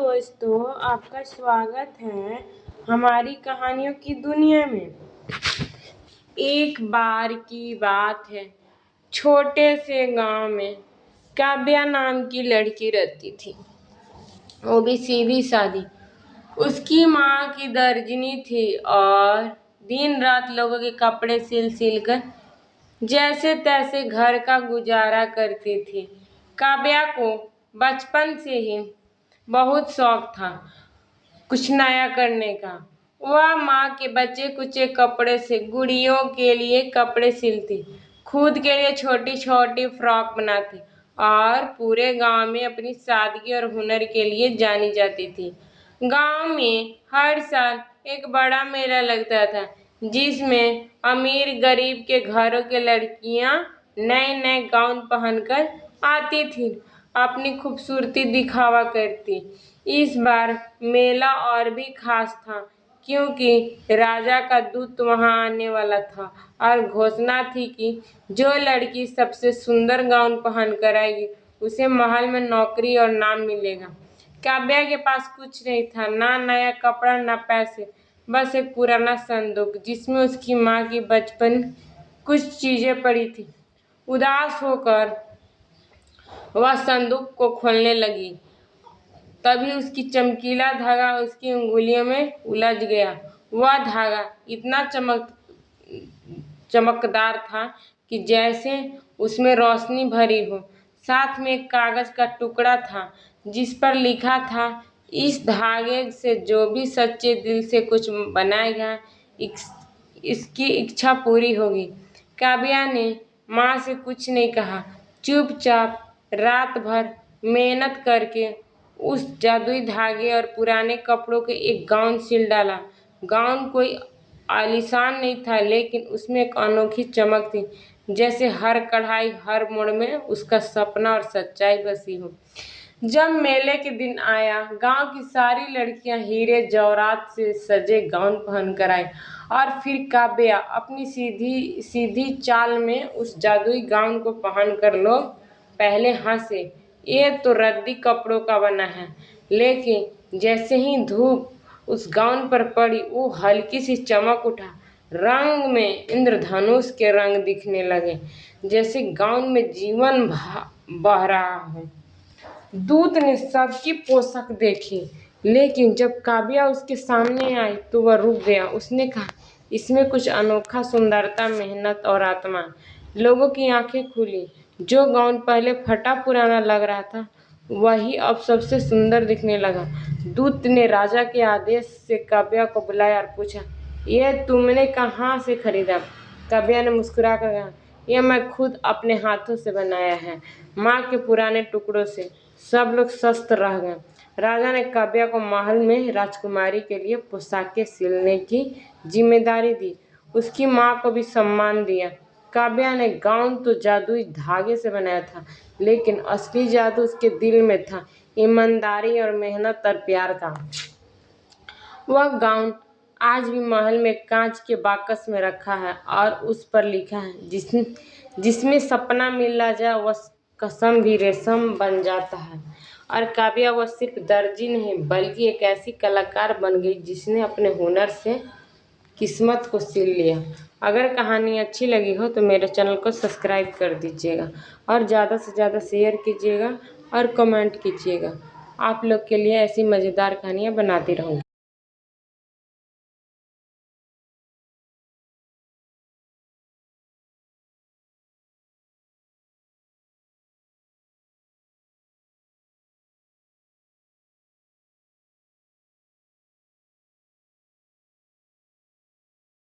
दोस्तों, आपका स्वागत है हमारी कहानियों की दुनिया में। एक बार की बात है, छोटे से गांव में काव्या नाम की लड़की रहती थी। वो भी सीधी सादी। उसकी माँ की दर्जनी थी और दिन रात लोगों के कपड़े सिल कर जैसे तैसे घर का गुजारा करती थी। काव्या को बचपन से ही बहुत शौक था कुछ नया करने का। वह माँ के बचे कुचे कपड़े से गुड़ियों के लिए कपड़े सिलती, खुद के लिए छोटी छोटी फ्रॉक बनाती और पूरे गांव में अपनी सादगी और हुनर के लिए जानी जाती थी। गांव में हर साल एक बड़ा मेला लगता था, जिसमें अमीर गरीब के घरों के लड़कियां नए नए गाउन पहनकर आती थी, अपनी खूबसूरती दिखावा करती। इस बार मेला और भी खास था, क्योंकि राजा का दूत वहां आने वाला था और घोषणा थी कि जो लड़की सबसे सुंदर गाउन पहनकर आएगी उसे महल में नौकरी और नाम मिलेगा। काव्या के पास कुछ नहीं था, ना नया कपड़ा ना पैसे, बस एक पुराना संदूक जिसमें उसकी माँ की बचपन कुछ चीजें पड़ी थी। उदास होकर वह संदूक को खोलने लगी, तभी उसकी चमकीला धागा उसकी उंगलियों में उलझ गया। वह धागा इतना चमकदार था कि जैसे उसमें रोशनी भरी हो। साथ में एक कागज का टुकड़ा था जिस पर लिखा था, इस धागे से जो भी सच्चे दिल से कुछ बनाएगा इसकी इच्छा पूरी होगी। काव्या ने माँ से कुछ नहीं कहा, चुपचाप रात भर मेहनत करके उस जादुई धागे और पुराने कपड़ों के एक गाउन सिल डाला। गाउन कोई आलीशान नहीं था, लेकिन उसमें एक अनोखी चमक थी, जैसे हर कढ़ाई हर मोड़ में उसका सपना और सच्चाई बसी हो। जब मेले के दिन आया, गांव की सारी लड़कियां हीरे जवाहरात से सजे गाउन पहनकर आई और फिर काव्या अपनी सीधी सीधी चाल में उस जादुई गाउन को पहनकर लोग पहले हंसे, ये तो रद्दी कपड़ों का बना है। लेकिन जैसे ही धूप उस गाउन पर पड़ी, वो हल्की सी चमक उठा, रंग में इंद्रधनुष के रंग दिखने लगे, जैसे गाउन में जीवन बह रहा हो। दूत ने सबकी पोशाक देखी, लेकिन जब काव्या उसके सामने आई तो वह रुक गया। उसने कहा, इसमें कुछ अनोखा, सुंदरता, मेहनत और आत्मा। लोगों की आंखें खुली। जो गाउन पहले फटा पुराना लग रहा था, वही अब सबसे सुंदर दिखने लगा। दूत ने राजा के आदेश से काव्या को बुलाया और पूछा, यह तुमने कहाँ से खरीदा? काव्या ने मुस्कुराकर कहा, यह मैं खुद अपने हाथों से बनाया है, माँ के पुराने टुकड़ों से। सब लोग सस्त रह गए। राजा ने काव्या को महल में राजकुमारी के लिए पोशाकें सिलने की जिम्मेदारी दी। उसकी माँ को भी सम्मान दिया। काव्या ने गाउन तो जादुई धागे से बनाया था, लेकिन असली जादू उसके दिल में था, ईमानदारी और मेहनत और प्यार का। वह गाउन आज भी महल में कांच के बाकस में रखा है और उस पर लिखा है, जिसमें सपना मिल जाए वह कसम भी रेशम बन जाता है। और काव्या वह सिर्फ दर्जी नहीं, बल्कि एक ऐसी कलाकार बन गई जिसने अपने हुनर से किस्मत को सिल लिया। अगर कहानी अच्छी लगी हो तो मेरे चैनल को सब्सक्राइब कर दीजिएगा और ज़्यादा से ज़्यादा शेयर कीजिएगा और कमेंट कीजिएगा। आप लोग के लिए ऐसी मज़ेदार कहानियाँ बनाती रहूँगी।